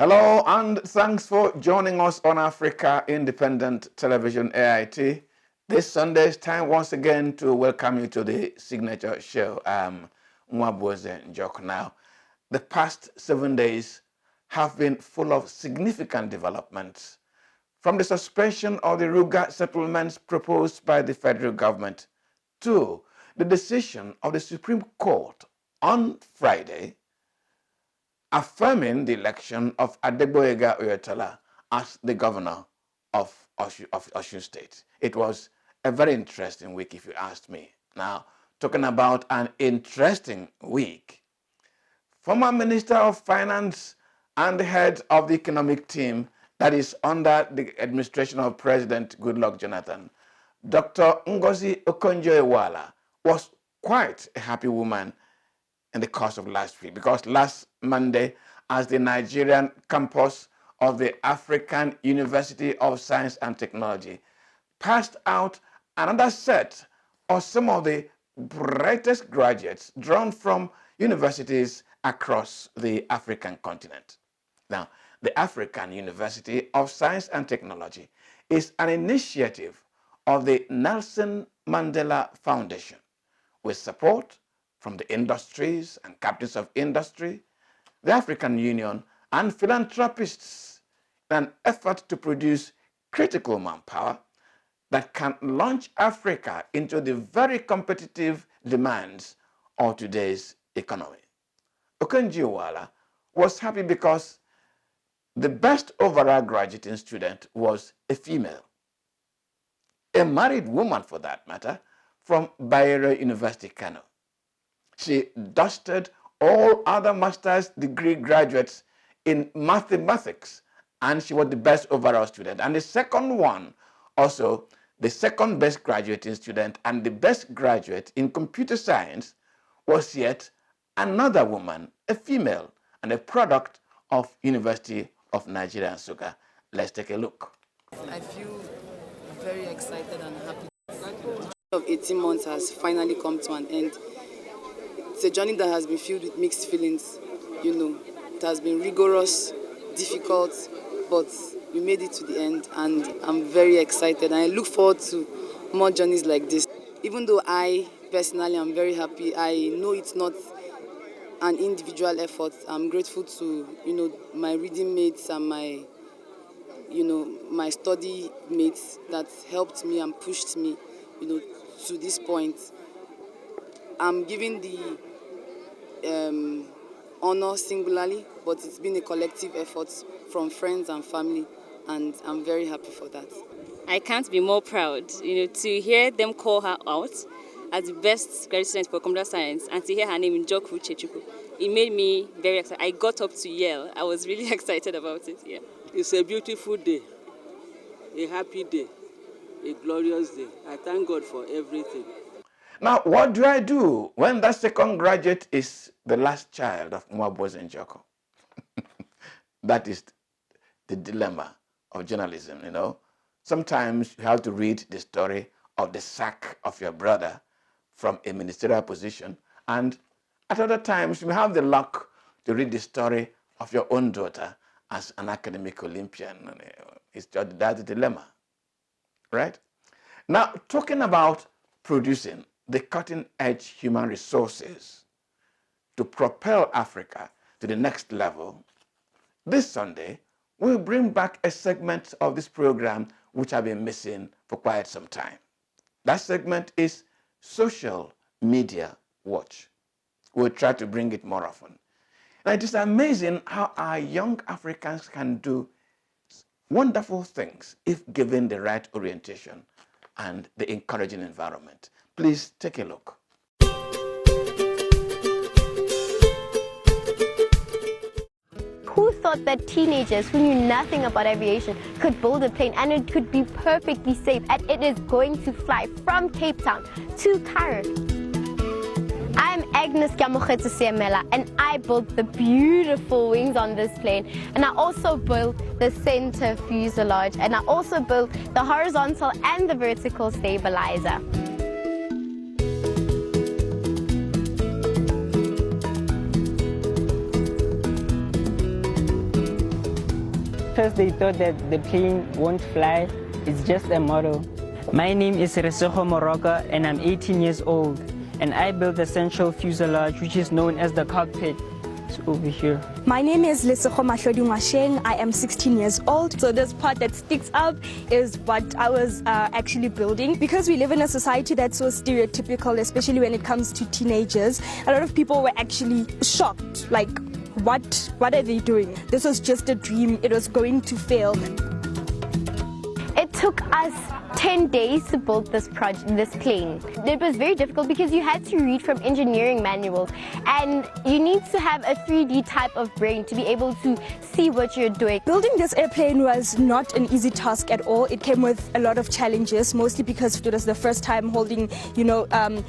Hello and thanks for joining us on Africa Independent Television AIT. This Sunday is time once again to welcome you to the signature show. Mwabueze Njok. Now, the past 7 days have been full of significant developments, from the suspension of the Ruga settlements proposed by the federal government to the decision of the Supreme Court on Friday affirming the election of Adegboyega Oyetola as the governor of Osun State. It was a very interesting week, if you asked me. Now, talking about an interesting week, former Minister of Finance and the head of the economic team that is under the administration of President Goodluck Jonathan, Dr. Ngozi Okonjo-Iweala, was quite a happy woman in the course of last week, because last Monday, as the Nigerian campus of the African University of Science and Technology passed out another set of some of the brightest graduates drawn from universities across the African continent. Now, the African University of Science and Technology is an initiative of the Nelson Mandela Foundation with support from the industries and captains of industry, the African Union, and philanthropists in an effort to produce critical manpower that can launch Africa into the very competitive demands of today's economy. Okonjo-Iweala was happy because the best overall graduating student was a female, a married woman for that matter, from Bayero University, Kano. She dusted all other master's degree graduates in mathematics, and she was the best overall student. And the second one, also the second best graduating student and the best graduate in computer science, was yet another woman, a female, and a product of University of Nigeria, Nsukka. Let's take a look. I feel very excited and happy. The journey of 18 months has finally come to an end. It's a journey that has been filled with mixed feelings. It has been rigorous, difficult, but we made it to the end, and I'm very excited. And I look forward to more journeys like this. Even though I personally am very happy, I know it's not an individual effort. I'm grateful to my reading mates and my study mates that helped me and pushed me to this point. I'm giving the honor singularly, but it's been a collective effort from friends and family, and I'm very happy for that. I can't be more proud, to hear them call her out as the best graduate student for computer science and to hear her name in Njoku Chechukwu. It made me very excited. I got up to yell. I was really excited about it, yeah. It's a beautiful day, a happy day, a glorious day. I thank God for everything. Now, what do I do when that second graduate is the last child of Mwabueze Njok? That is the dilemma of journalism, Sometimes you have to read the story of the sack of your brother from a ministerial position, and at other times you have the luck to read the story of your own daughter as an academic Olympian. That's the dilemma, right? Now, talking about producing the cutting-edge human resources to propel Africa to the next level, this Sunday, we'll bring back a segment of this program which I've been missing for quite some time. That segment is Social Media Watch. We'll try to bring it more often. Now, it is amazing how our young Africans can do wonderful things if given the right orientation and the encouraging environment. Please take a look. Who thought that teenagers who knew nothing about aviation could build a plane and it could be perfectly safe, and it is going to fly from Cape Town to Cairo? I'm Agnes Siamela, and I built the beautiful wings on this plane, and I also built the center fuselage, and I also built the horizontal and the vertical stabilizer. first they thought that the plane won't fly. It's just a model. My name is Resego Moroka and I'm 18 years old. And I built the central fuselage, which is known as the cockpit. It's over here. My name is Lesego Mahlodi Ngwasheng. I am 16 years old. So this part that sticks up is what I was actually building. Because we live in a society that's so stereotypical, especially when it comes to teenagers, a lot of people were actually shocked. Like, what are they doing? This was just a dream. It was going to fail. It took us 10 days to build this plane. It was very difficult because you had to read from engineering manuals and you need to have a 3D type of brain to be able to see what you're doing. Building this airplane was not an easy task at all. It came with a lot of challenges, mostly because it was the first time holding,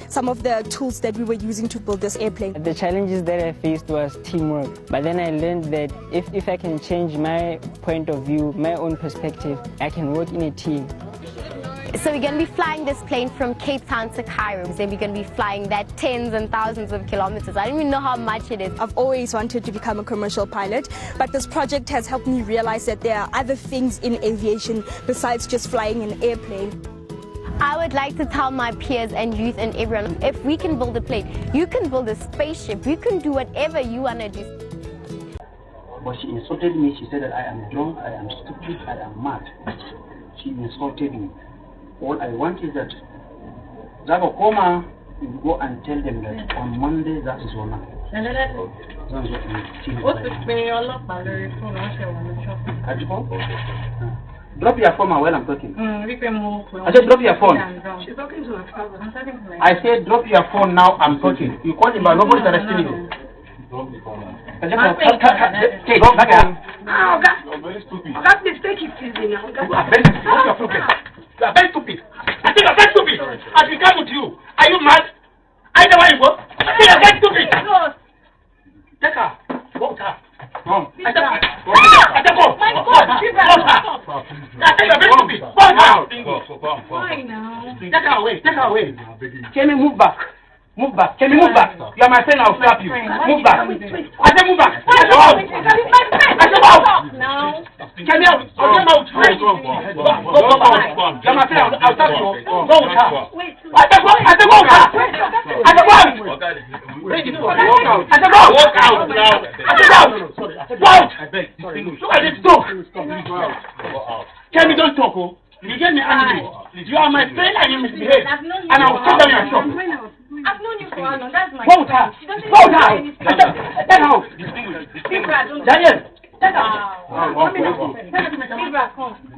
some of the tools that we were using to build this airplane. The challenges that I faced was teamwork. But then I learned that if I can change my point of view, my own perspective, I can work in a team. So we're going to be flying this plane from Cape Town to Cairo. Then we're going to be flying that tens and thousands of kilometers. I don't even know how much it is. I've always wanted to become a commercial pilot, but this project has helped me realize that there are other things in aviation besides just flying an airplane. I would like to tell my peers and youth and everyone, if we can build a plane, you can build a spaceship. You can do whatever you want to do. But she insulted me. She said that I am drunk, I am stupid, I am mad. She insulted me. All I want is that Zago Koma will go and tell them that on Monday that is one. Drop your phone while I'm talking. I said drop your phone. She's talking to her. I said drop your phone now, I'm talking. You call him but nobody's arresting you. Drop the phone now. Okay, go back here. You're very stupid. Please take it easy now. You are very stupid. I think you are very stupid. As we come with you, are you mad? I know where you go. I think you are very stupid. Take her. Go with her. Come. I take her. I take her. My God. I think you are very stupid. Go with her. Why now? Take her away. Take her away. Can you move back? Move back. Can you move back? You are my friend. I'll slap you. Move back. I said move back. I said out. I said out. No. Can you out? I'll get out. Go back. You are my friend. I'll slap you. Go with her. I said go. I said go with her. I said go. Walk out. I said go. Walk out. I said go. Go out. I beg. Look at this dog. Can you don't talk? Oh. You get me angry. You are my friend and you misbehave. And I will take down your shop. I've known you for how long? That's my friend. She doesn't know anything. Get out. Daniel. Get out.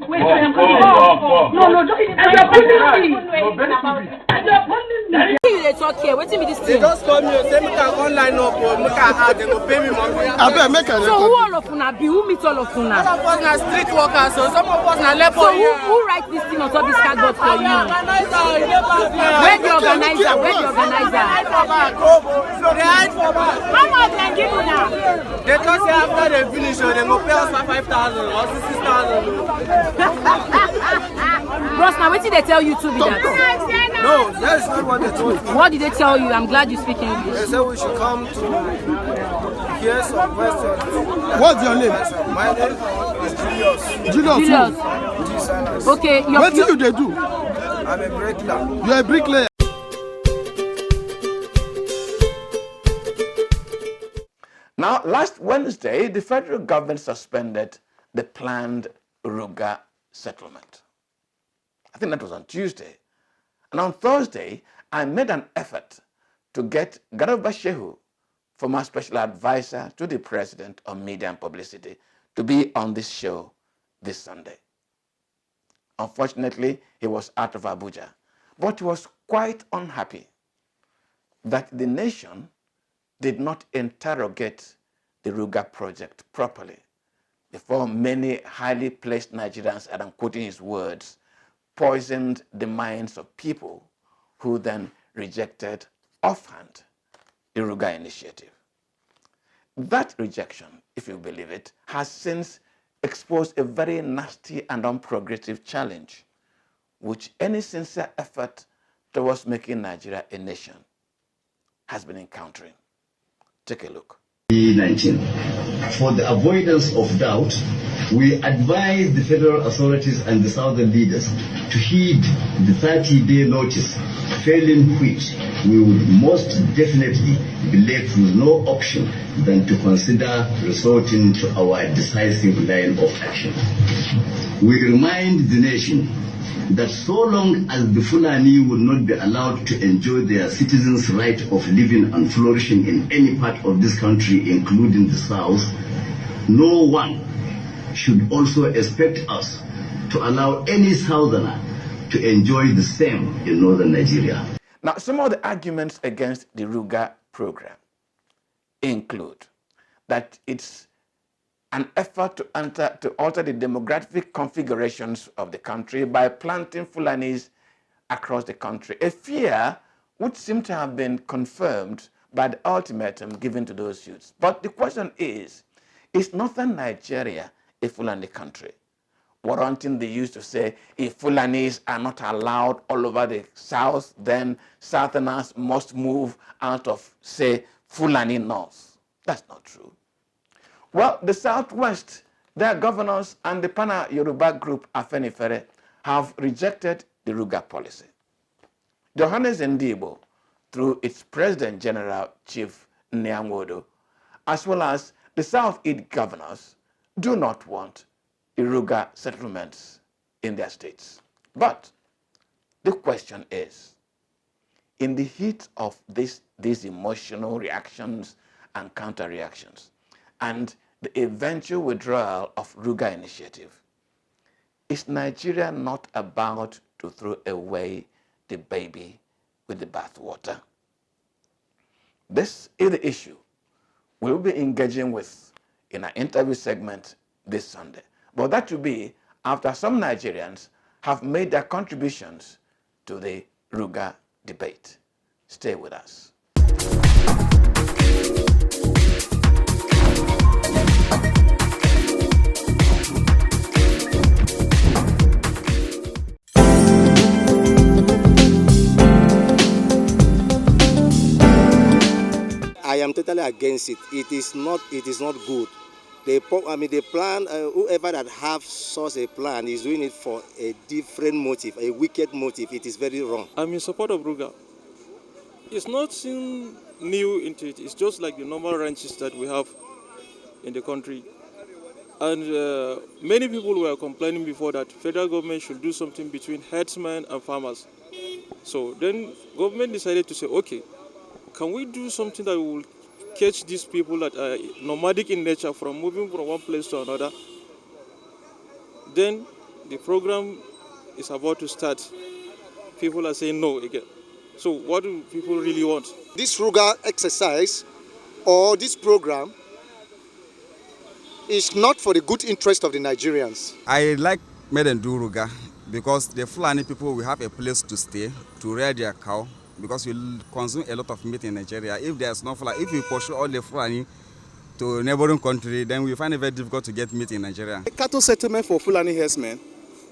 Wait, no, They talk here. Wait till me this thing. They just call me. Say me can online up. Me can add. They go pay me money. So who all of una be? Who meet all of una? Some of us na street workers. So some of us na labor. So who write this thing on top this cardboard for you? Where the organizer? Where the organizer? They hide for back. How much they give you now? They just say after they finish, they go pay us for 5,000 or 6,000. Bros, now what did they tell you to be that? No, that's not what they told me. What did they tell you? I'm glad you speak English. They said we should come to hear some questions. What's your name? My name is Julius. Julius. Okay. What do they do? I'm a bricklayer. You're a bricklayer. Now, last Wednesday, the federal government suspended the planned Ruga settlement. I think that was on Tuesday. And on Thursday, I made an effort to get Garba Shehu, former special advisor to the president on media and publicity, to be on this show this Sunday. Unfortunately, he was out of Abuja, but he was quite unhappy that the nation did not interrogate the Ruga project properly before many highly placed Nigerians, and I'm quoting his words, poisoned the minds of people who then rejected offhand the Ruga initiative. That rejection, if you believe it, has since exposed a very nasty and unprogressive challenge, which any sincere effort towards making Nigeria a nation has been encountering. Take a look. 2019. For the avoidance of doubt, we advise the federal authorities and the southern leaders to heed the 30-day notice, failing which we would most definitely be left with no option than to consider resorting to our decisive line of action. We remind the nation that so long as the Fulani will not be allowed to enjoy their citizens' right of living and flourishing in any part of this country, including the South, no one should also expect us to allow any Southerner to enjoy the same in northern Nigeria. Now, some of the arguments against the Ruga program include that it's an effort to alter the demographic configurations of the country by planting Fulanis across the country, a fear which seemed to have been confirmed by the ultimatum given to those youths. But the question is northern Nigeria a Fulani country? Warranting the youth to say, if Fulanis are not allowed all over the South, then Southerners must move out of, say, Fulani North. That's not true. Well, the Southwest, their governors and the Pana Yoruba group Afenifere have rejected the Ruga policy. Johannes Ndibo, through its President General Chief Nyangodo, as well as the South-East governors, do not want Ruga settlements in their states. But the question is, in the heat of these emotional reactions and counter-reactions, and the eventual withdrawal of Ruga initiative, is Nigeria not about to throw away the baby with the bathwater? This is the issue we'll be engaging with in our interview segment this Sunday. But that will be after some Nigerians have made their contributions to the Ruga debate. Stay with us. I am totally against it. It is not good. The plan, whoever that have such a plan is doing it for a different motive, a wicked motive. It is very wrong. I'm in support of Ruga. It's nothing new into it. It's just like the normal ranches that we have in the country. And many people were complaining before that federal government should do something between herdsmen and farmers. So then government decided to say, okay, can we do something that will catch these people that are nomadic in nature from moving from one place to another? Then the program is about to start. People are saying no again. So what do people really want? This Ruga exercise or this program is not for the good interest of the Nigerians. I like Meden do Ruga because the Fulani people will have a place to stay, to rear their cow, because we consume a lot of meat in Nigeria. If there's no Fulani, if we pursue all the Fulani to neighboring country, then we find it very difficult to get meat in Nigeria. A cattle settlement for Fulani herdsmen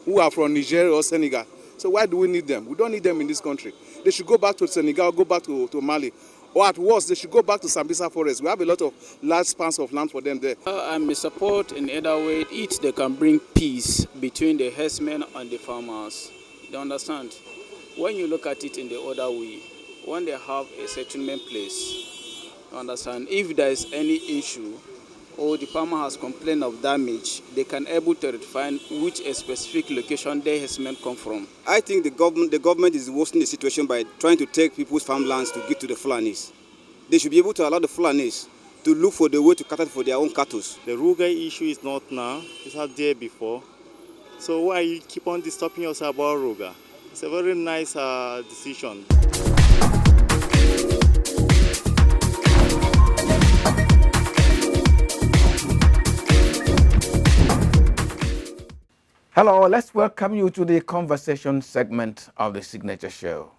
who are from Nigeria or Senegal. So why do we need them? We don't need them in this country. They should go back to Senegal, go back to Mali. Or at worst, they should go back to Sambisa Forest. We have a lot of large spans of land for them there. I'm in support in either way. Each they can bring peace between the herdsmen and the farmers. They understand? When you look at it in the other way, when they have a settlement place, you understand? If there is any issue or the farmer has complained of damage, they can able to define which a specific location their herdsmen come from. I think the government is worsening the situation by trying to take people's farmlands to give to the Fulanis. They should be able to allow the Fulanis to look for the way to cater for their own cattle. The Ruga issue is not now, it's not there before. So why you keep on disturbing yourself about Ruga? It's a very nice decision. Hello, let's welcome you to the conversation segment of the Signature Show.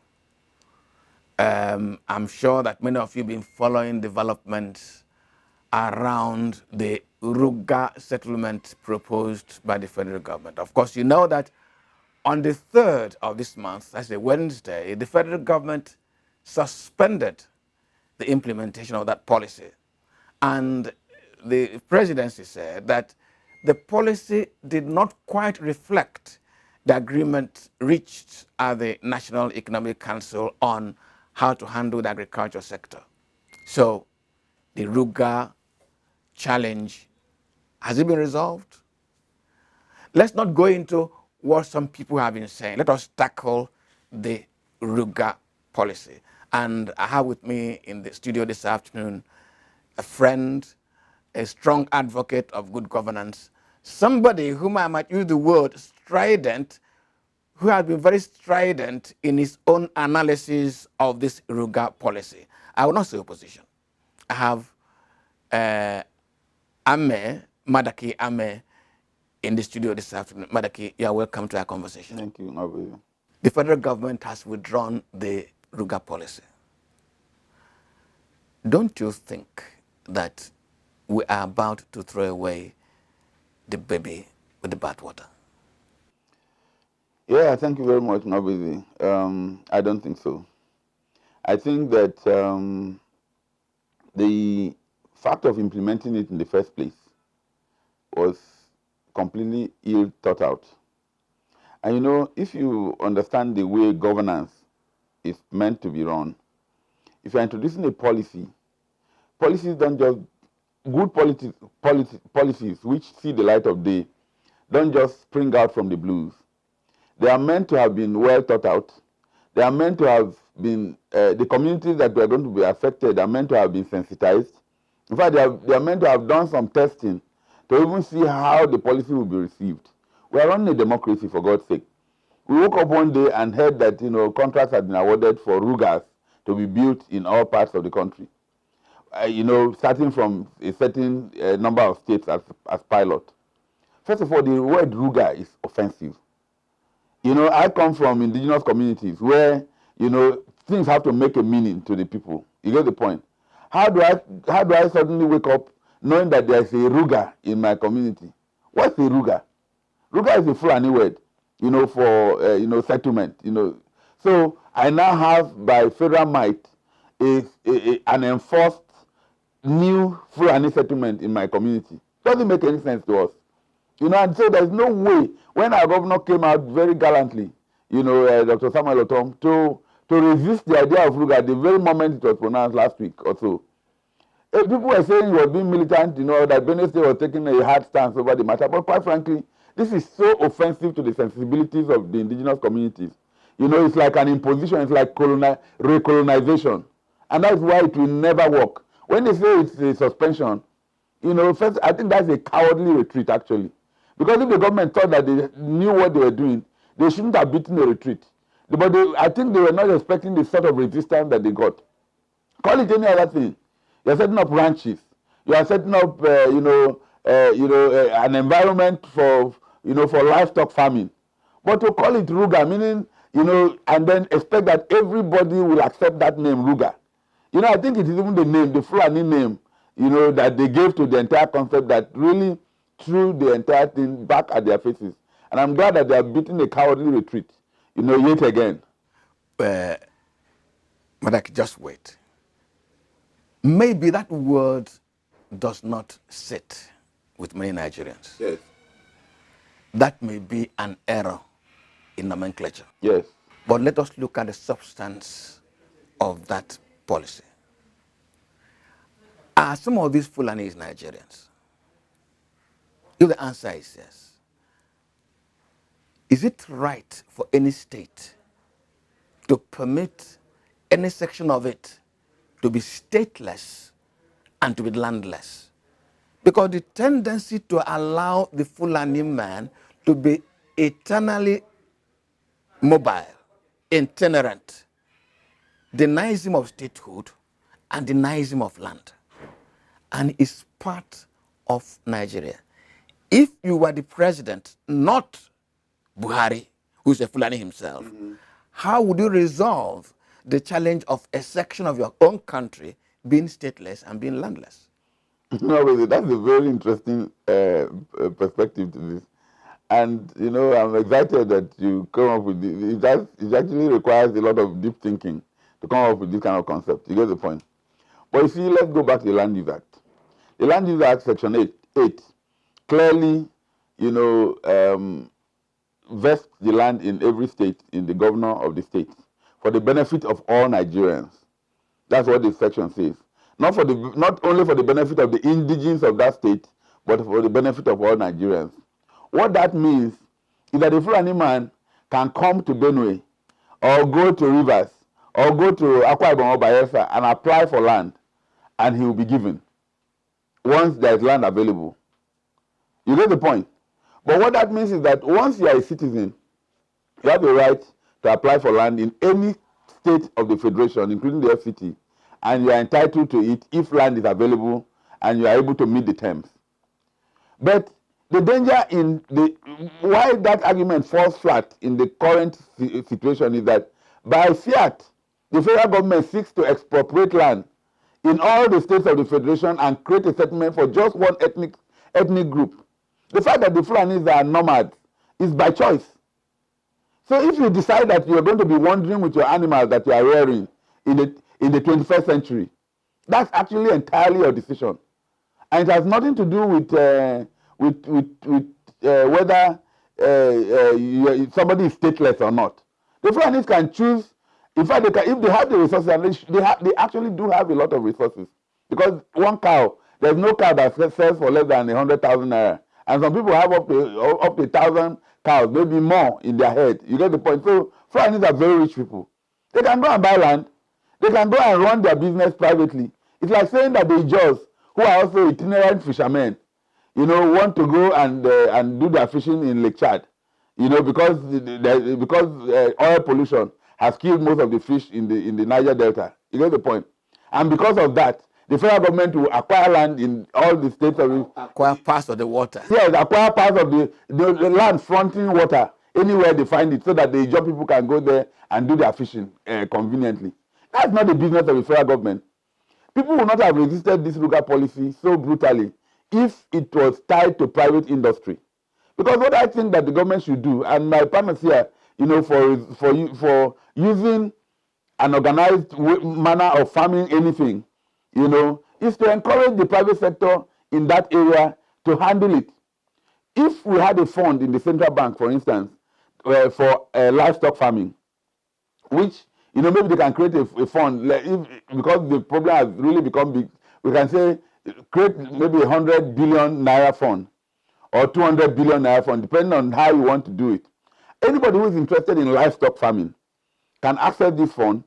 I'm sure that many of you have been following developments around the Ruga settlement proposed by the federal government. Of course, you know that on the 3rd of this month, that's a Wednesday, the federal government suspended the implementation of that policy And the presidency said that the policy did not quite reflect the agreement reached at the National Economic Council on how to handle the agriculture sector. So the Ruga challenge, has it been resolved? Let's not go into what some people have been saying. Let us tackle the Ruga policy. And I have with me in the studio this afternoon a friend, a strong advocate of good governance, somebody whom I might use the word strident, who has been very strident in his own analysis of this Ruga policy. I will not say opposition. I have Madaki Ame, in the studio this afternoon. Madaki, you are welcome to our conversation. Thank you, Nabi. The federal government has withdrawn the Ruga policy. Don't you think that we are about to throw away the baby with the bathwater? Yeah, thank you very much, Nabi. I don't think so. I think that the fact of implementing it in the first place was completely ill thought out. And you know, if you understand the way governance is meant to be run, if you're introducing a policy, policies don't just, good policies which see the light of day, don't just spring out from the blues. They are meant to have been well thought out. They are meant to have been, the communities that were going to be affected are meant to have been sensitized. In fact, they are meant to have done some testing to even see how the policy will be received. We are running a democracy, for God's sake. We woke up one day and heard that contracts had been awarded for Rugas to be built in all parts of the country. Starting from a certain number of states as pilot. First of all, the word Ruga is offensive. I come from indigenous communities where, things have to make a meaning to the people. You get the point? How do I suddenly wake up knowing that there's a Ruga in my community? What's a Ruga? Ruga is a Fulani word, for, settlement, So I now have, by federal might, an enforced new Fulani settlement in my community. Doesn't make any sense to us. And so there's no way, when our governor came out very gallantly, Dr. Samuel Otom, to resist the idea of Ruga at the very moment it was pronounced last week or so. People were saying he was being militant, that Benue State was taking a hard stance over the matter. But quite frankly, this is so offensive to the sensibilities of the indigenous communities. It's like an imposition, it's like recolonization. And that's why it will never work. When they say it's a suspension, first, I think that's a cowardly retreat, actually. Because if the government thought that they knew what they were doing, they shouldn't have beaten a retreat. But I think they were not expecting the sort of resistance that they got. Call it any other thing. You're setting up ranches. You are setting up, an environment for livestock farming. But to call it Ruga, meaning, and then expect that everybody will accept that name, Ruga. I think it is even the name, the Fulani name, that they gave to the entire concept that really threw the entire thing back at their faces. And I'm glad that they are beating a cowardly retreat, yet again. Madaki, just wait. Maybe that word does not sit with many Nigerians. Yes. That may be an error in nomenclature. Yes. But let us look at the substance of that policy. Are some of these Fulanis Nigerians? If the answer is yes, is it right for any state to permit any section of it to be stateless and to be landless? Because the tendency to allow the Fulani man to be eternally mobile, itinerant, denies him of statehood and denies him of land, and is part of Nigeria. If you were the president, not Buhari, who's a Fulani himself, how would you resolve the challenge of a section of your own country being stateless and being landless? No, that's a very interesting perspective to this. And, I'm excited that you come up with this. It actually requires a lot of deep thinking to come up with this kind of concept. You get the point? But you see, let's go back to the Land Use Act. The Land Use Act, Section 8 clearly, vests the land in every state in the governor of the state for the benefit of all Nigerians. That's what this section says. Not only for the benefit of the indigenes of that state, but for the benefit of all Nigerians. What that means is that a Fulani man can come to Benue or go to Rivers or go to Akwa Ibom or Bayelsa and apply for land, and he will be given once there is land available. You get the point? But what that means is that once you are a citizen, you have the right to apply for land in any state of the federation, including the FCT, and you are entitled to it if land is available and you are able to meet the terms. But the danger in why that argument falls flat in the current situation is that by fiat, the federal government seeks to expropriate land in all the states of the federation and create a settlement for just one ethnic group. The fact that the Fulanis are nomads is by choice. So if you decide that you are going to be wandering with your animals that you are rearing in the 21st century, that's actually entirely your decision, and it has nothing to do with whether somebody is stateless or not. The Fulanis can choose. In fact, if they have the resources, and they actually do have a lot of resources, because one cow, there's no cow that sells for less than 100,000 naira, and some people have up to 1,000 cows, maybe more in their head. You get the point? So Fulanis are very rich people. They can go and buy land. They can go and run their business privately. It's like saying that the Ijaws, who are also itinerant fishermen, want to go and do their fishing in Lake Chad, because oil pollution has killed most of the fish in the Niger Delta. You get the point? And because of that, the federal government will acquire land in all the states of acquire parts of the water. Yes, acquire parts of the land fronting water anywhere they find it, so that the Ijaw people can go there and do their fishing conveniently. That's not the business of the federal government. People would not have resisted this Ruga policy so brutally if it was tied to private industry. Because what I think that the government should do, and my partners here, for using an organized manner of farming anything, is to encourage the private sector in that area to handle it. If we had a fund in the central bank, for instance, for livestock farming, which maybe they can create a fund, because the problem has really become big, we can say create maybe 100 billion naira fund or 200 billion naira fund, depending on how you want to do it. Anybody who is interested in livestock farming can access this fund,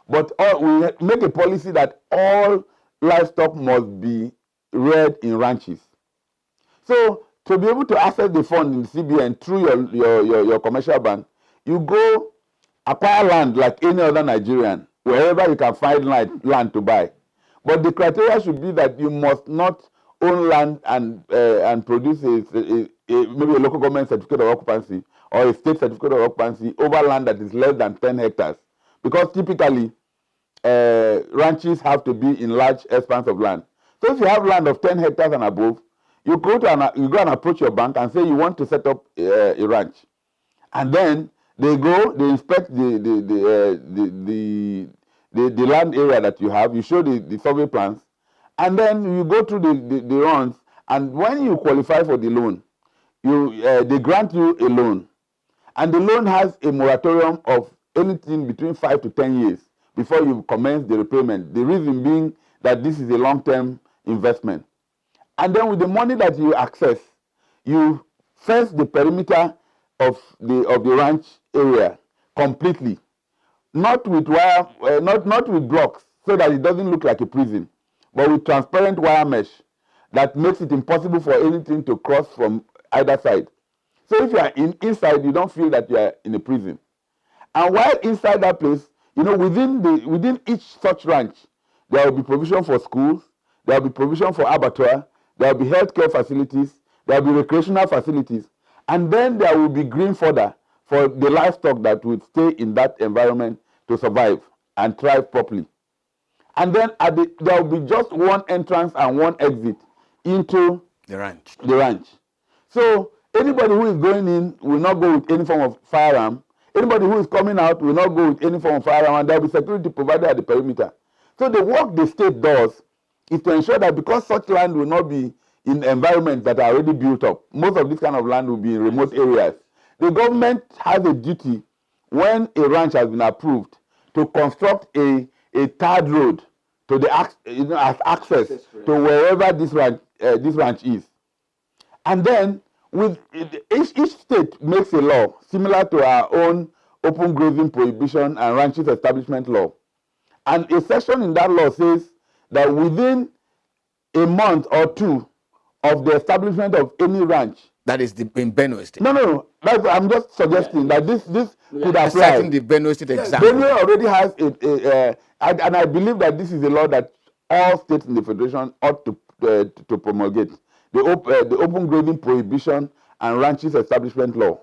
but we make a policy that all livestock must be reared in ranches. So to be able to access the fund in CBN through your commercial bank, you go acquire land like any other Nigerian, wherever you can find land to buy. But the criteria should be that you must not own land and produce maybe a local government certificate of occupancy or a state certificate of occupancy over land that is less than 10 hectares. Because typically, ranches have to be in large expanse of land. So if you have land of 10 hectares and above, you go and approach your bank and say you want to set up a ranch. And then they inspect the land area that you have, you show the survey plans, and then you go through the runs, and when you qualify for the loan, they grant you a loan. And the loan has a moratorium of anything between 5 to 10 years before you commence the repayment. The reason being that this is a long-term investment. And then with the money that you access, you fence the perimeter of the ranch area completely, not with wire, not with blocks, so that it doesn't look like a prison, but with transparent wire mesh that makes it impossible for anything to cross from either side. So if you are inside, you don't feel that you are in a prison. And while inside that place, within each such ranch, there will be provision for schools, there will be provision for abattoir, there will be healthcare facilities, there will be recreational facilities, and then there will be green fodder for the livestock that will stay in that environment to survive and thrive properly. And then there will be just one entrance and one exit into the ranch. So anybody who is going in will not go with any form of firearm. Anybody who is coming out will not go with any form of firearm, and there will be security provided at the perimeter. So the work the state does is to ensure that because such land will not be in environments that are already built up, most of this kind of land will be in remote areas. The government has a duty when a ranch has been approved to construct a third road to the as access to wherever this ranch is. And then with each state makes a law similar to our own open grazing prohibition and ranches establishment law. And a section in that law says that within a month or two of the establishment of any ranch. That is in Benue State. No. I'm just suggesting that this could apply. Citing the Benue State example. Benue already has and I believe that this is a law that all states in the federation ought to promulgate. The open grazing prohibition and ranches establishment law,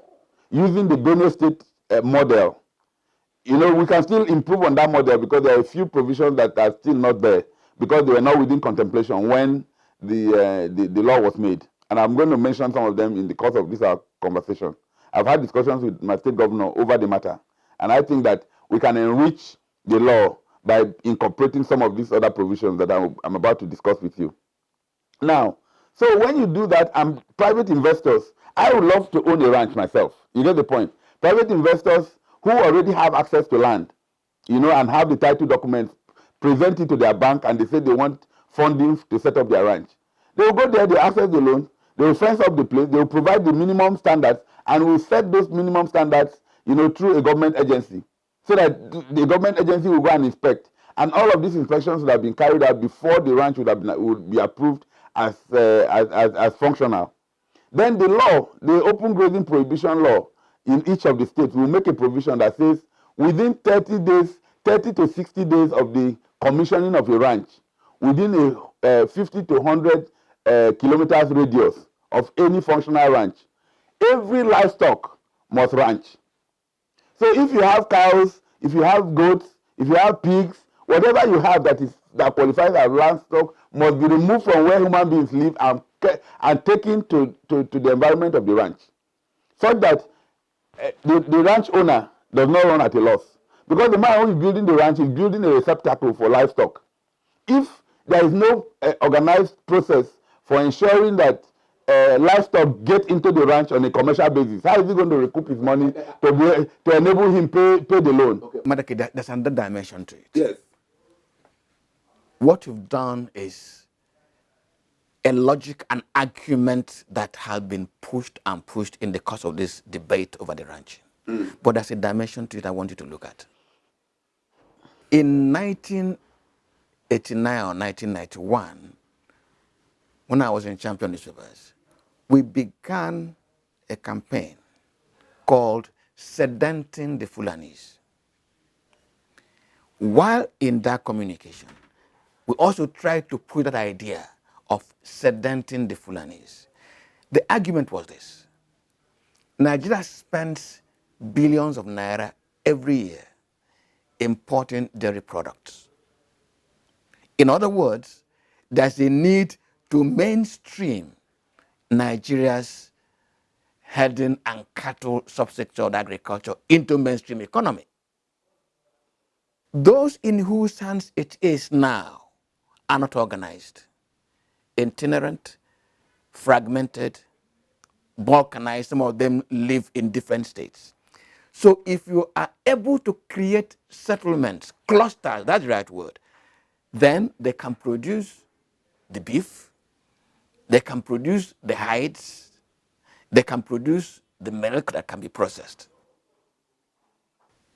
using the Benue State model. You know, we can still improve on that model because there are a few provisions that are still not there because they were not within contemplation when the law was made. And I'm going to mention some of them in the course of this conversation. I've had discussions with my state governor over the matter. And I think that we can enrich the law by incorporating some of these other provisions that I'm about to discuss with you. Now, so when you do that, private investors, I would love to own a ranch myself. You get the point? Private investors who already have access to land, you know, and have the title documents, present it to their bank and they say they want funding to set up their ranch. They will go there, they access the loan, they will fence up the place, they will provide the minimum standards, and will set those minimum standards, you know, through a government agency, so that the government agency will go and inspect. And all of these inspections would have been carried out before the ranch would be approved as functional. Then the law, the open grazing prohibition law in each of the states will make a provision that says within 30 to 60 days of the commissioning of a ranch, within a 50 to 100 kilometers radius of any functional ranch, every livestock must ranch. So if you have cows, if you have goats, if you have pigs, whatever you have that qualifies as livestock must be removed from where human beings live and taken to the environment of the ranch, such that the ranch owner does not run at a loss. Because the man who is building the ranch is building a receptacle for livestock. If there is no organized process for ensuring that livestock get into the ranch on a commercial basis, how is he going to recoup his money to enable him pay the loan? Okay. Madaki, there's another dimension to it. Yes. What you've done is a logic and argument that has been pushed and pushed in the course of this debate over the ranching. But there's a dimension to it I want you to look at. In 1989 or 1991, when I was in Champion Newspapers, we began a campaign called Sedenting the Fulanis. While in that communication, we also tried to put that idea of sedenting the Fulanis. The argument was this: Nigeria spends billions of naira every year importing dairy products. In other words, there's a need to mainstream Nigeria's herding and cattle subsector of agriculture into mainstream economy. Those in whose hands it is now are not organized, itinerant, fragmented, balkanized. Some of them live in different states. So if you are able to create settlements, clusters, that's the right word, then they can produce the beef, they can produce the hides, they can produce the milk that can be processed.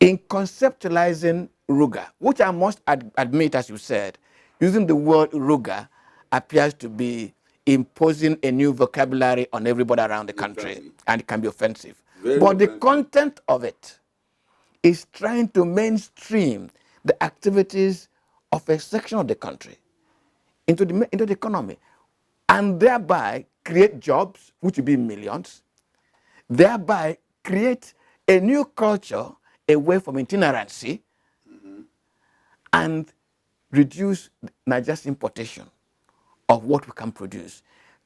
In conceptualizing Ruga, which I must admit, as you said, using the word Ruga appears to be imposing a new vocabulary on everybody around the country, and it can be offensive. But the content of it is trying to mainstream the activities of a section of the country into the economy, and thereby create jobs, which will be millions, thereby create a new culture away from itinerancy, and reduce Nigeria's importation of what we can produce.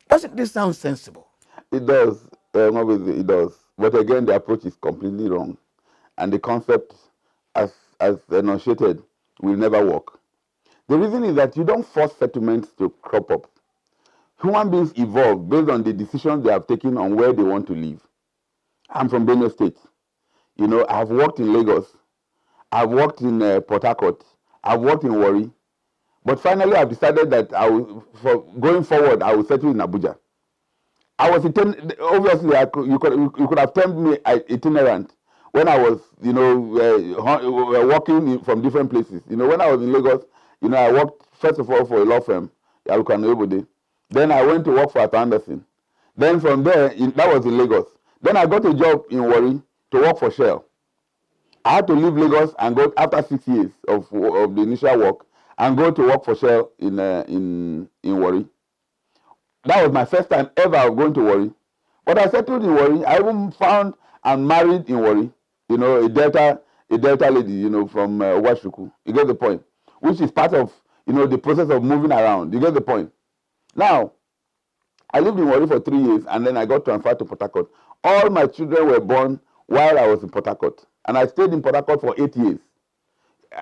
Doesn't this sound sensible? It does. It does. But again, the approach is completely wrong. And the concept, as enunciated, will never work. The reason is that you don't force settlements to crop up. Human beings evolve based on the decisions they have taken on where they want to live. I'm from Benue State. You know, I've worked in Lagos. I've worked in Port Harcourt. I've worked in Warri. But finally, I've decided that for going forward, I will settle in Abuja. I was obviously you could have termed me itinerant when I was, you know, working from different places. You know, when I was in Lagos, you know, I worked first of all for a law firm, Alukano Ebode. Then I went to work for Arthur Anderson. Then from there, that was in Lagos. Then I got a job in Warri to work for Shell. I had to leave Lagos and go after 6 years of the initial work and go to work for Shell in Warri. That was my first time ever going to Warri. But I settled in Warri. I even found and married in Warri. You know, a Delta lady, you know, from Washuku. You get the point? Which is part of, you know, the process of moving around. You get the point? Now, I lived in Warri for 3 years and then I got transferred to Port Harcourt. All my children were born while I was in Port Harcourt. And I stayed in Port Harcourt for 8 years,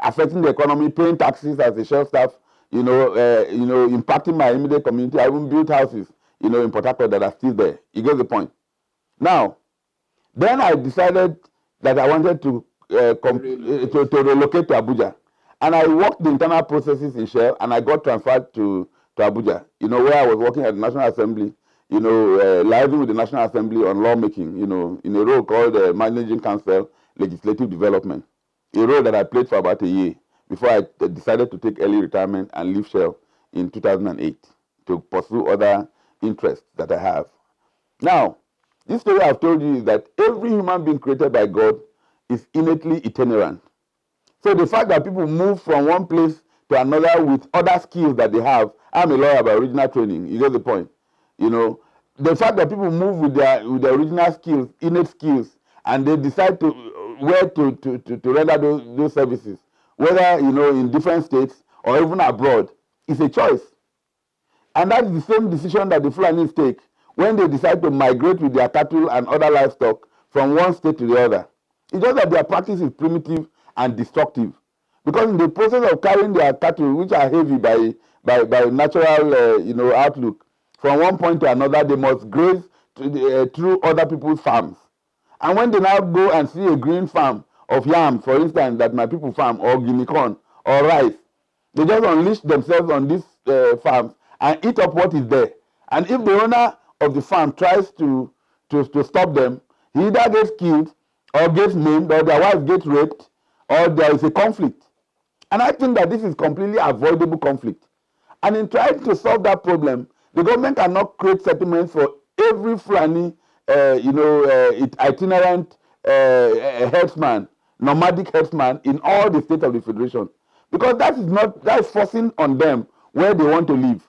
affecting the economy, paying taxes as a Shell staff, you know, impacting my immediate community. I even built houses, you know, in Port Harcourt that are still there. You get the point? Now, then I decided that I wanted to relocate to Abuja. And I worked the internal processes in Shell and I got transferred to Abuja, you know, where I was working at the National Assembly, you know, liaising with the National Assembly on lawmaking, you know, in a role called Managing Council Legislative Development, a role that I played for about a year before I decided to take early retirement and leave Shell in 2008 to pursue other interests that I have. Now, this story I've told you is that every human being created by God is innately itinerant. So the fact that people move from one place to another with other skills that they have, I'm a lawyer by original training, you get the point. You know, the fact that people move with their original skills, innate skills, and they decide to where to render those services, whether, you know, in different states or even abroad, is a choice. And that's the same decision that the Fulanis take when they decide to migrate with their cattle and other livestock from one state to the other. It's just that their practice is primitive and destructive. Because in the process of carrying their cattle, which are heavy by natural you know, outlook, from one point to another, they must graze through other people's farms. And when they now go and see a green farm of yam, for instance, that my people farm, or guinea corn, or rice, they just unleash themselves on these farms and eat up what is there. And if the owner of the farm tries to stop them, he either gets killed or gets maimed or their wife gets raped or there is a conflict. And I think that this is completely avoidable conflict. And in trying to solve that problem, the government cannot create settlements for every Fulani, you know, itinerant herdsman, nomadic herdsman in all the states of the federation, because that is forcing on them where they want to live,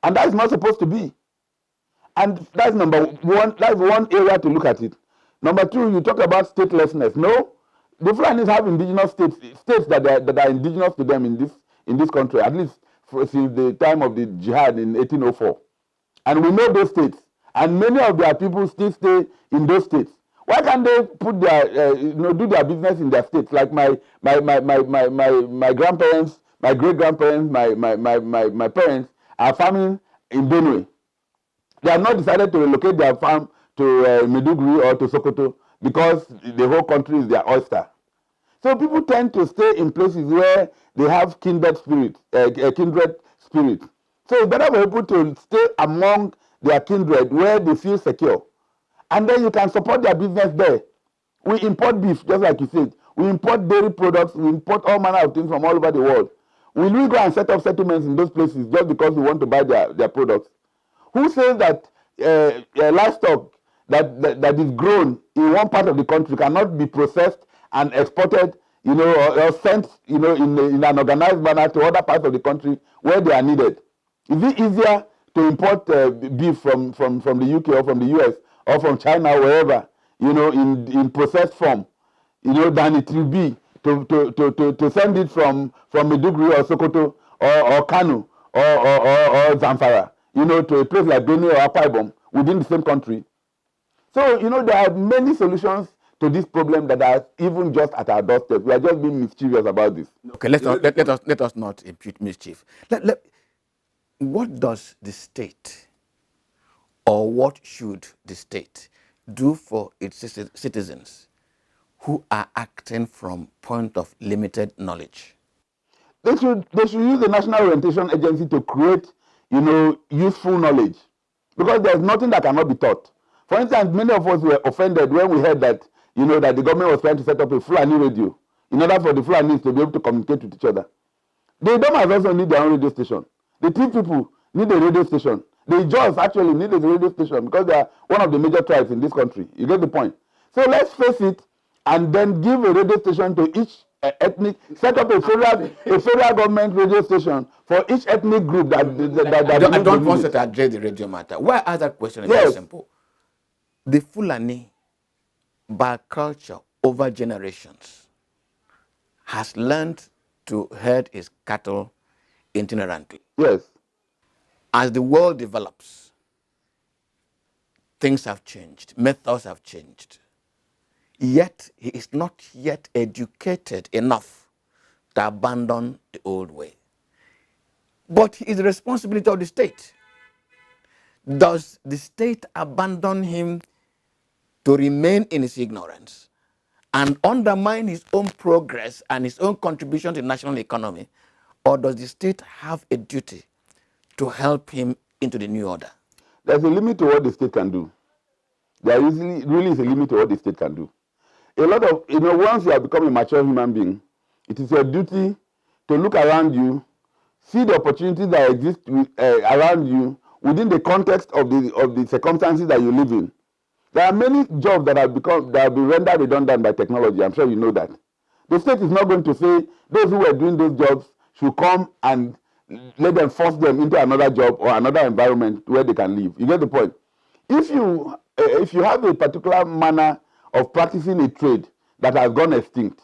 and that is not supposed to be. And that's number one. That's one area to look at it. Number two, you talk about statelessness. No, the Fulanis have indigenous states that are indigenous to them in this country, at least since the time of the jihad in 1804. And we know those states, and many of their people still stay in those states. Why can't they put their you know, do their business in their states? Like my grandparents, my great grandparents, my parents are farming in Benue. They have not decided to relocate their farm to Maiduguri or to Sokoto because the whole country is their oyster. So people tend to stay in places where they have kindred spirit. So it's better for people to stay among their kindred where they feel secure. And then you can support their business there. We import beef, just like you said. We import dairy products. We import all manner of things from all over the world. Will we go and set up settlements in those places just because we want to buy their products? Who says that livestock that is grown in one part of the country cannot be processed and exported, you know, or sent, you know, in an organized manner to other parts of the country where they are needed? Is it easier to import beef from the UK or from the US or from China or wherever, you know, in processed form, you know, than it will be to send it from Maiduguri or Sokoto or Kano or Zamfara, you know, to a place like Benue or Akwa Ibom within the same country? So, you know, there are many solutions to this problem that are even just at our doorstep. We are just being mischievous about this. Okay, let us not impute mischief. What does the state, or what should the state do for its citizens who are acting from point of limited knowledge? They should use the National Orientation Agency to create, useful knowledge, because there's nothing that cannot be taught. For instance, many of us were offended when we heard that, that the government was trying to set up a Fulani radio in order for the Fulanis to be able to communicate with each other. The Idomas also need their own radio station. The Tiv people need a radio station. The Jaws actually need a radio station because they are one of the major tribes in this country. You get the point? So let's face it, and then give a radio station to each ethnic, set up a federal government radio station for each ethnic group that I don't want to address the radio matter. Why ask that question? Is very simple. The Fulani, by culture over generations, has learned to herd his cattle itinerantly. Yes. As the world develops, things have changed, methods have changed. Yet he is not yet educated enough to abandon the old way. But it is the responsibility of the state. Does the state abandon him to remain in his ignorance and undermine his own progress and his own contribution to the national economy? Or does the state have a duty to help him into the new order? There's a limit to what the state can do. There really is a limit to what the state can do. A lot of, once you have become a mature human being, it is your duty to look around you, see the opportunities that exist around you within the context of the circumstances that you live in. There are many jobs that have been rendered redundant by technology. I'm sure you know that. The state is not going to say those who are doing those jobs should come and let them force them into another job or another environment where they can live. You get the point? If you have a particular manner of practicing a trade that has gone extinct,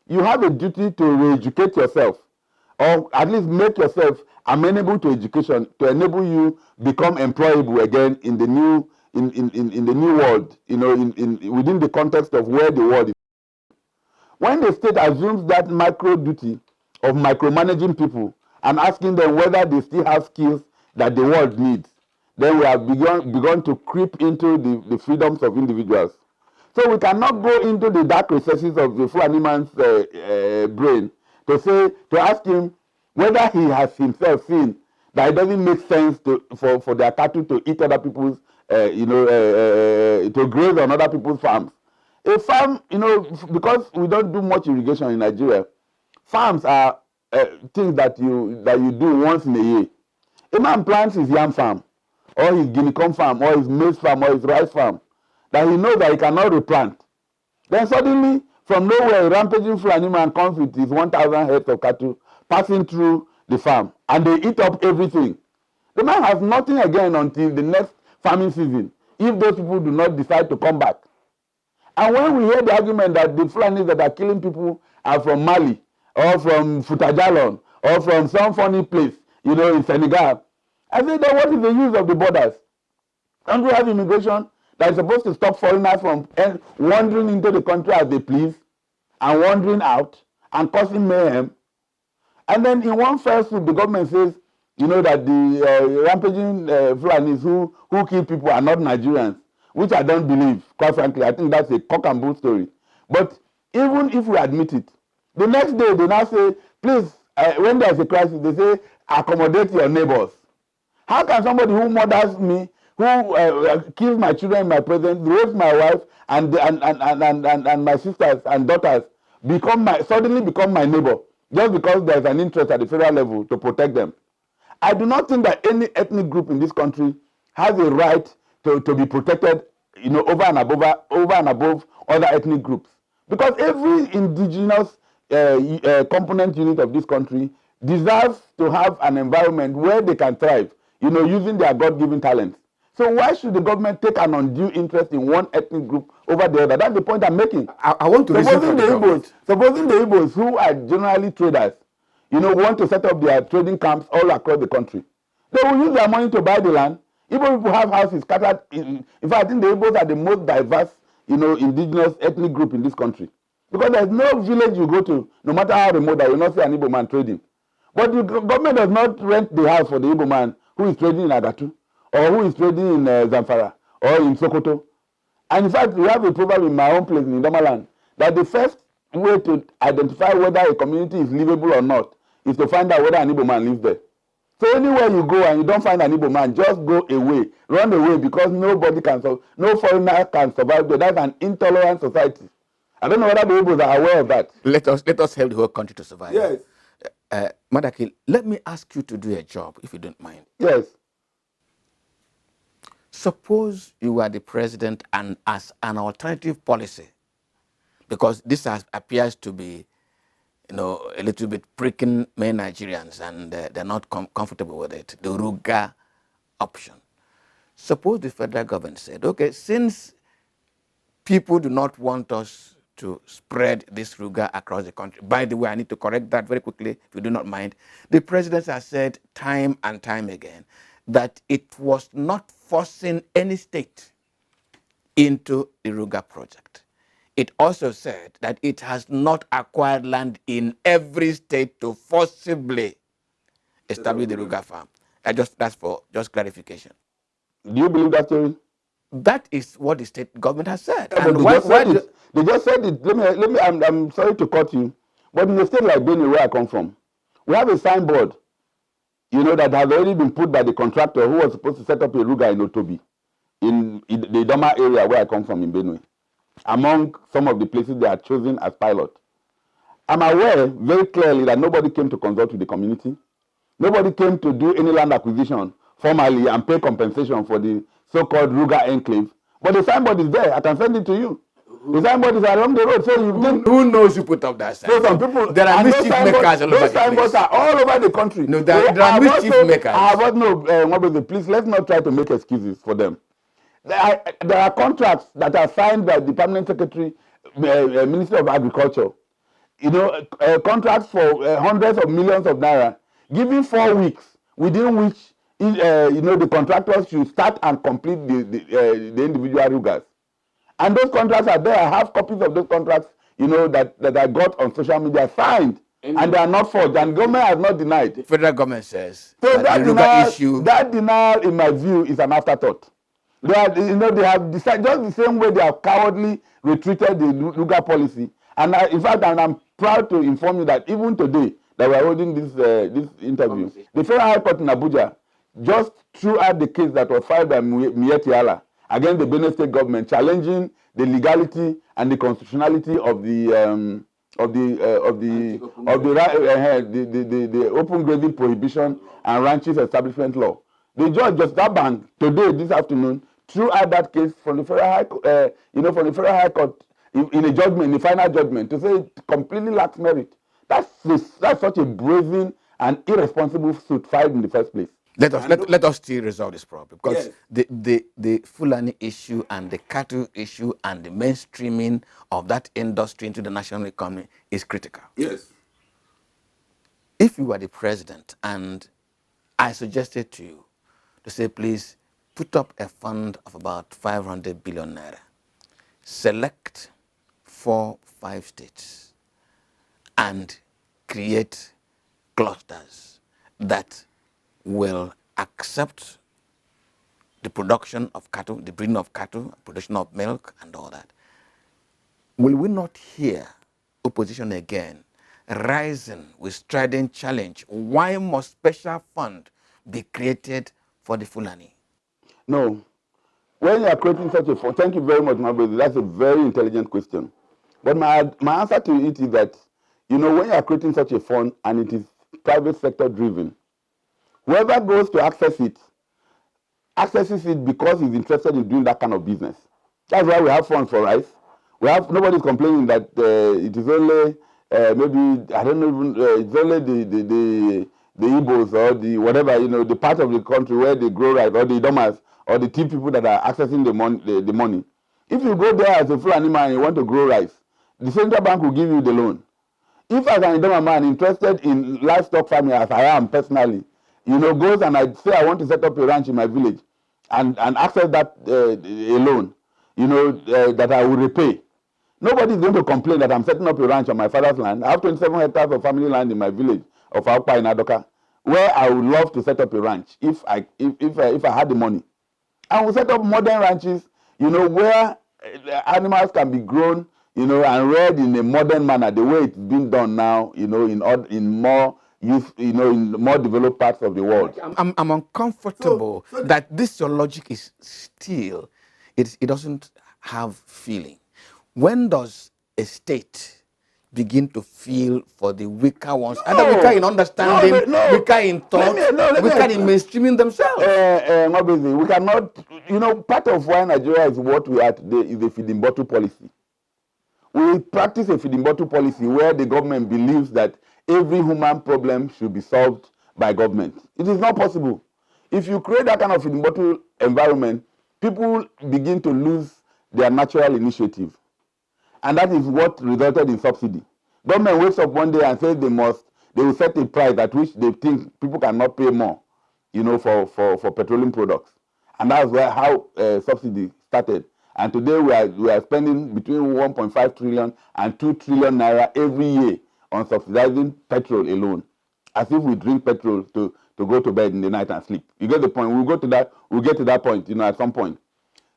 you have a duty to re-educate yourself, or at least make yourself amenable to education to enable you become employable again in the new in the new world, within the context of where the world is. When the state assumes that micro duty of micromanaging people and asking them whether they still have skills that the world needs, then we have begun to creep into the freedoms of individuals. So we cannot go into the dark recesses of the Fulani man's brain to ask him whether he has himself seen that it doesn't make sense for their cattle to eat other people's, to graze on other people's farms. A farm, because we don't do much irrigation in Nigeria, farms are things that you do once in a year. A man plants his yam farm, or his guinea corn farm, or his maize farm, or his rice farm, that he knows that he cannot replant. Then suddenly, from nowhere, a rampaging Fulani man comes with his 1,000 heads of cattle passing through the farm, and they eat up everything. The man has nothing again until the next farming season, if those people do not decide to come back. And when we hear the argument that the Fulanis that are killing people are from Mali, or from Futajalon, or from some funny place, in Senegal, I say, then what is the use of the borders? Don't we have immigration that is supposed to stop foreigners from wandering into the country as they please, and wandering out, and causing mayhem? And then in one fell swoop, the government says, that the rampaging Fulanis who kill people are not Nigerians, which I don't believe, quite frankly. I think that's a cock and bull story. But even if we admit it, the next day they now say, please, when there's a crisis, they say, accommodate your neighbors. How can somebody who murders me, who kills my children in my presence, rapes my wife and my sisters and daughters, suddenly become my neighbor, just because there's an interest at the federal level to protect them? I do not think that any ethnic group in this country has a right to be protected, over and above other ethnic groups. Because every indigenous component unit of this country deserves to have an environment where they can thrive, using their God-given talents. So why should the government take an undue interest in one ethnic group over the other? That's the point I'm making. I want to supposing the Igbos, who are generally traders, want to set up their trading camps all across the country, they will use their money to buy the land. Igbo people have houses scattered. In fact, I think the Igbos are the most diverse indigenous ethnic group in this country. Because there's no village you go to, no matter how remote, that you will not see an Igbo man trading. But the government does not rent the house for the Igbo man who is trading in Agatu, or who is trading in Zamfara, or in Sokoto. And in fact, we have a proverb in my own place in Idomaland that the first way to identify whether a community is livable or not is to find out whether an Igbo man lives there. So anywhere you go and you don't find an Igbo man, just go away, run away, because no foreigner can survive there. That's an intolerant society. I don't know whether the Igbos are aware of that. Let us help the whole country to survive. Yes. Madaki, let me ask you to do a job, if you don't mind. Yes. Suppose you were the president, and as an alternative policy, because this appears to be, a little bit pricking many Nigerians, and they're not comfortable with it, the Ruga option. Suppose the federal government said, okay, since people do not want us to spread this Ruga across the country. By the way, I need to correct that very quickly, if you do not mind. The president has said time and time again that it was not forcing any state into the Ruga project. It also said that it has not acquired land in every state to forcibly establish the Ruga farm. That's for just clarification. Do you believe that theory? That is what the state government has said. Yeah, and they just said it. Let me. I'm sorry to cut you, but in a state like Benue, where I come from, we have a signboard, that has already been put by the contractor who was supposed to set up a Ruga in Otobi, in the Doma area where I come from in Benue, among some of the places they are chosen as pilot. I'm aware very clearly that nobody came to consult with the community. Nobody came to do any land acquisition formally and pay compensation for the so-called Ruga enclave. But the signboard is there. I can send it to you. The signboard is along the road. So who knows who put up that signboard? So some people, there are mischief makers all over the place. Those signboards are all over the country. No, there are mischief makers. Please, let's not try to make excuses for them. There are contracts that are signed by the permanent secretary, Minister of Agriculture. Contracts for hundreds of millions of naira, given 4 weeks, within which the contractors should start and complete the individual Rugas. And those contracts are there. I have copies of those contracts, that I got on social media signed, and they are not forged, and government has not denied. The federal government says so that denial, in my view, is an afterthought. They have decided, just the same way they have cowardly retreated the Ruga policy. And in fact, I'm proud to inform you that even today that we are holding this interview, the Federal High Court in Abuja just threw out the case that was filed by Miyetti Allah against the Benue State government, challenging the legality and the constitutionality of the open grazing prohibition and ranches establishment law. The judge just that bank today, this afternoon, threw out that case from the Federal High Court, in a judgment, in the final judgment, to say it completely lacks merit. That's such a brazen and irresponsible suit filed in the first place. Let us still resolve this problem, because the Fulani issue and the cattle issue and the mainstreaming of that industry into the national economy is critical. Yes. If you were the president and I suggested to you to say, please put up a fund of about 500 billion naira, select 4-5 states and create clusters that will accept the production of cattle, the breeding of cattle, production of milk and all that, will we not hear opposition again rising with strident challenge? Why must special fund be created for the Fulani? No. When you are creating such a fund, thank you very much, my brother. That's a very intelligent question. But my answer to it is that, when you are creating such a fund and it is private sector driven, whoever goes to accesses it because he's interested in doing that kind of business. That's why we have funds for rice. Nobody's complaining that it is only maybe, I don't know, even it's only the Igbos or the whatever, the part of the country where they grow rice, or the Idomas, or the tea people that are accessing the money. If you go there as a Fulani man and you want to grow rice, the central bank will give you the loan. If as an Idoma man interested in livestock farming, as I am personally, goes and I say I want to set up a ranch in my village and access that a loan, that I will repay. Nobody is going to complain that I'm setting up a ranch on my father's land. I have 27 hectares of family land in my village of Aupa in Adoka, where I would love to set up a ranch if I had the money. And we set up modern ranches, where animals can be grown, and reared in a modern manner, the way it's being done now, in more in more developed parts of the world. I'm uncomfortable that this your logic is still, it doesn't have feeling. When does a state begin to feel for the weaker ones? Either weaker in understanding, weaker in thought, weaker in mainstreaming themselves. We cannot, part of why Nigeria is what we are today is a feeding bottle policy. We practice a feeding bottle policy where the government believes that every human problem should be solved by government. It is not possible. If you create that kind of feeding bottle environment, people begin to lose their natural initiative. And that is what resulted in subsidy. Government wakes up one day and says they will set a price at which they think people cannot pay more, for petroleum products. And that's how subsidy started. And today we are spending between 1.5 trillion and 2 trillion naira every year on subsidizing petrol alone, as if we drink petrol to go to bed in the night and sleep. You get the point? We'll get to that point, at some point.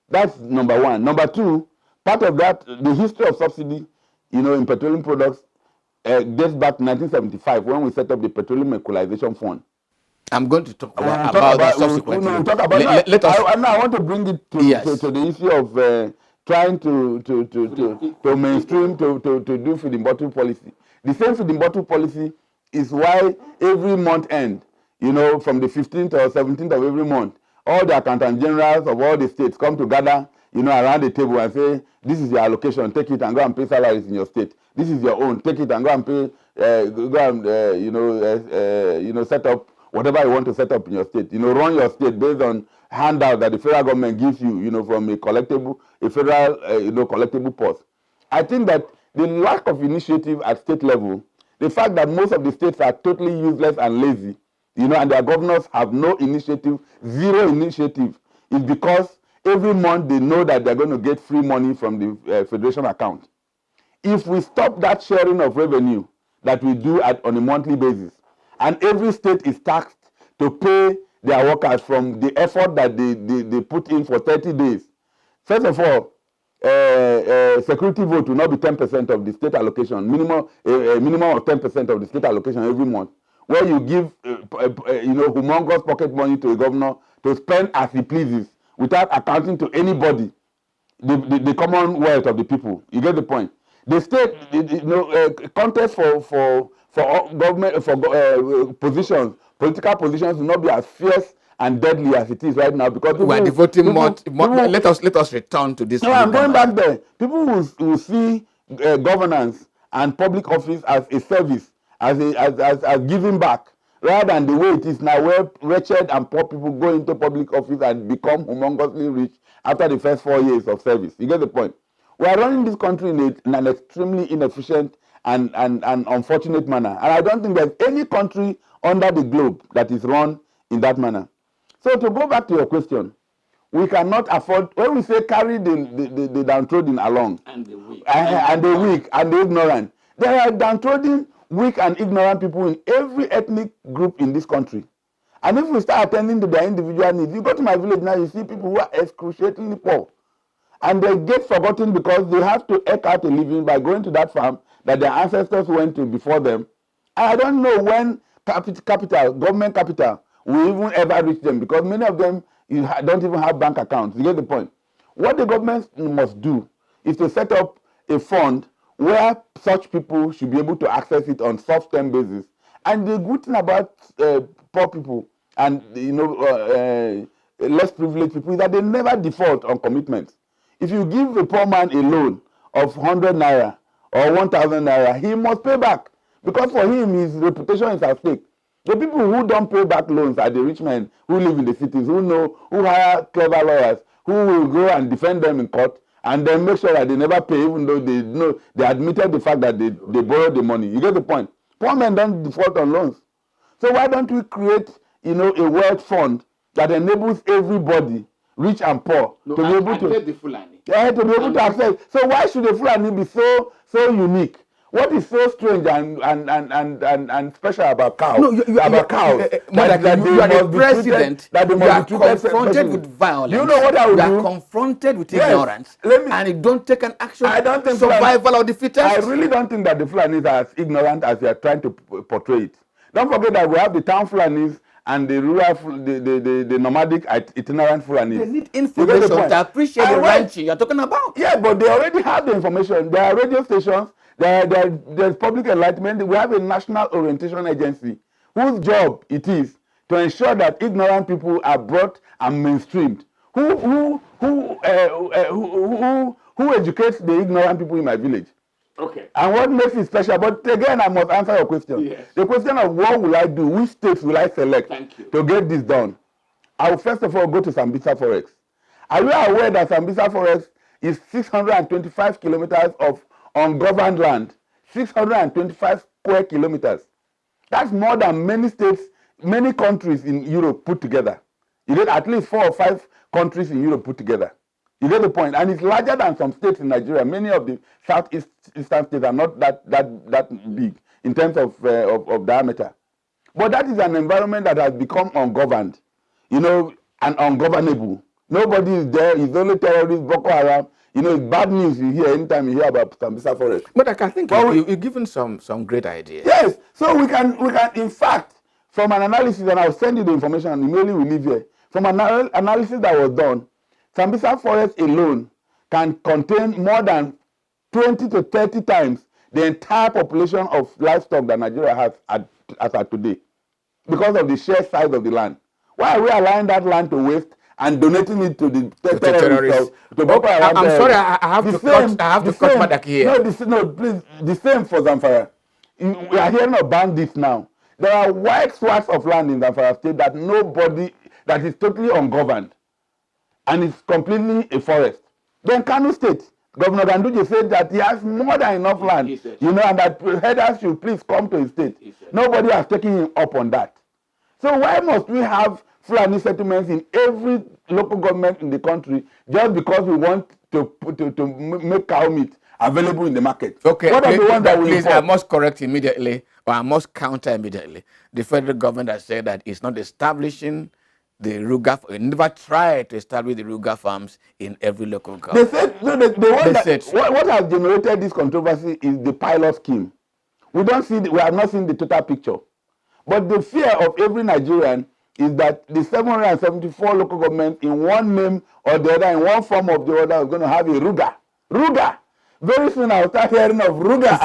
That's number one. Number two, part of that, the history of subsidy, in petroleum products dates back to 1975 when we set up the Petroleum Equalization Fund. I'm going to talk about that subsequently. We'll talk about let us. I want to bring it to the issue of trying to mainstream to do feeding bottle policy. The same feeding bottle policy is why every month end, from the 15th or 17th of every month, all the accountant generals of all the states come together, around the table and say, this is your allocation, take it and go and pay salaries in your state. This is your own, take it and go and pay, set up whatever you want to set up in your state. Run your state based on handout that the federal government gives you, from a federal, collectible purse. I think that the lack of initiative at state level, the fact that most of the states are totally useless and lazy, and their governors have no initiative, zero initiative, is because every month they know that they're going to get free money from the federation account. If we stop that sharing of revenue that we do on a monthly basis, and every state is taxed to pay their workers from the effort that they put in for 30 days. First of all, security vote will not be 10% of the state allocation, minimum of 10% of the state allocation every month, where you give humongous pocket money to a governor to spend as he pleases without accounting to anybody the commonwealth of the people. You get the point? The state, contest for government positions, political positions, will not be as fierce and deadly as it is right now because people, we are devoting more. Let us return to this. No, I'm going back there. People will see governance and public office as a service, as giving back, rather than the way it is now, where wretched and poor people go into public office and become humongously rich after the first 4 years of service. You get the point? We are running this country in an extremely inefficient and unfortunate manner. And I don't think there's any country under the globe that is run in that manner. So to go back to your question, we cannot afford, when we say carry the downtrodden along, and the weak, and the ignorant, there are downtrodden, weak and ignorant people in every ethnic group in this country. And if we start attending to their individual needs, you go to my village now, you see people who are excruciatingly poor. And they get forgotten because they have to eke out a living by going to that farm that their ancestors went to before them. And I don't know when government capital, will even ever reach them because many of them don't even have bank accounts. You get the point? What the government must do is to set up a fund where such people should be able to access it on soft-term basis. And the good thing about poor people and less privileged people is that they never default on commitments. If you give a poor man a loan of 100 naira or 1,000 naira, he must pay back because for him, his reputation is at stake. The people who don't pay back loans are the rich men who live in the cities, who hire clever lawyers, who will go and defend them in court and then make sure that they never pay, even though they admitted the fact that they borrowed the money. You get the point? Poor men don't default on loans. So why don't we create, a wealth fund that enables everybody, rich and poor, No, to be able to the Fulani. Yeah, to be able to access. So why should the Fulani be so unique? What is so strange and special about cows? No, about cows Mother, you are the president. that they You must are be treated confronted specially? with violence. Do you know what I would You do? are confronted with Yes. ignorance, and you don't take an action. I don't think survival of the fittest. I really don't think that the Fulanis are as ignorant as they are trying to portray it. Don't forget that we have the town Fulanis and the rural, the nomadic itinerant Fulanis. They need information to appreciate the ranching you're talking about. Yeah, but they already have the information. There are radio stations. There's public enlightenment. We have a national orientation agency whose job it is to ensure that ignorant people are brought and mainstreamed. Who educates the ignorant people in my village? Okay. And what makes it special? But again, I must answer your question. Yes. The question of what will I do? Which states will I select to get this done? I will first of all go to Sambisa Forest. Are you aware that Sambisa Forest is 625 kilometers of ungoverned land? 625 square kilometers. That's more than many states, many countries in Europe put together. You get at least 4 or 5 countries in Europe put together. You get the point? And it's larger than some states in Nigeria. Many of the southeastern states are not that big in terms of diameter. But that is an environment that has become ungoverned, you know, and ungovernable. Nobody is there. It's only terrorists, Boko Haram. You know, it's bad news you hear anytime you hear about Sambisa Forest. But I can think you've given some great ideas. Yes. So we can in fact, from an analysis, and I'll send you the information and email you, we leave here. From an analysis that was done, Sambisa Forest alone can contain more than 20 to 30 times the entire population of livestock that Nigeria has as at today, because of the sheer size of the land. Why are we allowing that land to waste and donating it to the terrorists? I'm sorry, I have to cut Madak here. No, please, the same for Zamfara. We are hearing of bandits now. There are wide swaths of land in Zamfara state that is totally ungoverned, and it's completely a forest. Then Kano State, Governor Ganduje said that he has more than enough land, you know, and that herders should please come to his state. Nobody has taken him up on that. So why must we have Fulani settlements in every local government in the country just because we want to make cow meat available in the market? Okay, what are the ones that we please, import? I must correct immediately, or I must counter immediately. The federal government has said that it's not establishing the Ruga. It never tried to establish the Ruga farms in every local government. They said no. What has generated this controversy is the pilot scheme. We have not seen the total picture. But the fear of every Nigerian is that the 774 local governments in one name or the other, in one form or the other, are going to have a Ruga. Ruga. Very soon I'll start hearing of Ruga.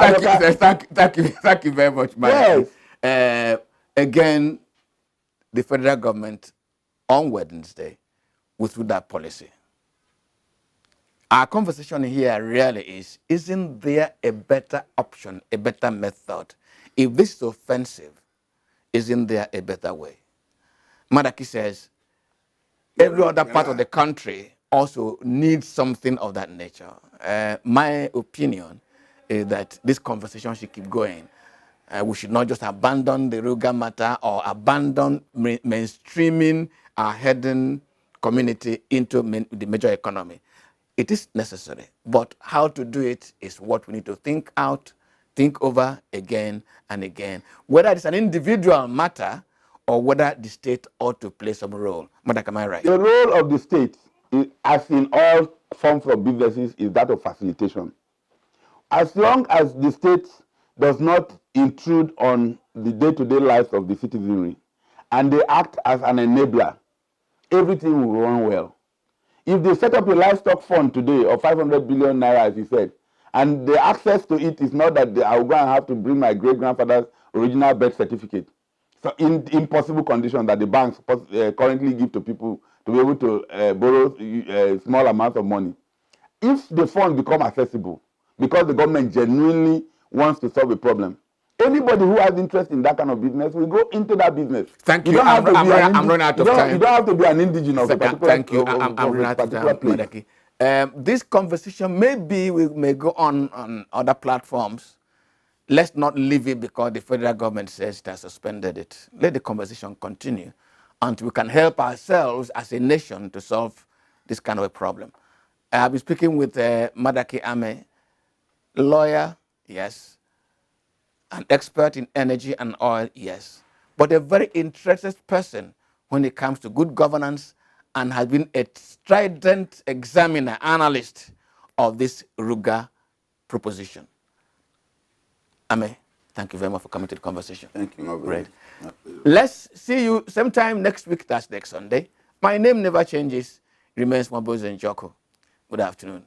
Thank you very much, Mike. Yes. Again, the federal government on Wednesday withdrew that policy. Our conversation here really is, isn't there a better option, a better method? If this is offensive, isn't there a better way? Madaki says, every other part of the country also needs something of that nature. My opinion is that this conversation should keep going. We should not just abandon the Ruga matter or abandon mainstreaming our hidden community into the major economy. It is necessary, but how to do it is what we need to think over again and again, whether it's an individual matter or whether the state ought to play some role. Madam, am I right? The role of the state, as in all forms of businesses, is that of facilitation. As long as the state does not intrude on the day-to-day lives of the citizenry and they act as an enabler, everything will run well. If they set up a livestock fund today of 500 billion naira, as you said, and the access to it is not that I will go and have to bring my great-grandfather's original birth certificate. So in impossible conditions that the banks currently give to people to be able to borrow small amounts of money. If the funds become accessible, because the government genuinely wants to solve a problem, anybody who has interest in that kind of business will go into that business. Thank you. I'm running out of time. You don't have to be an indigenous. Thank you. I'm running out of time, Madaki. This conversation may go on other platforms. Let's not leave it because the federal government says it has suspended it. Let the conversation continue until we can help ourselves as a nation to solve this kind of a problem. I have been speaking with Madaki Ame, lawyer, yes, an expert in energy and oil, yes, but a very interested person when it comes to good governance and has been a strident examiner, analyst of this Ruga proposition. Ame, thank you very much for coming to the conversation. Thank you, Great. Let's see you sometime next week. That's next Sunday. My name never changes. Remains Mabozo Njoko. Good afternoon.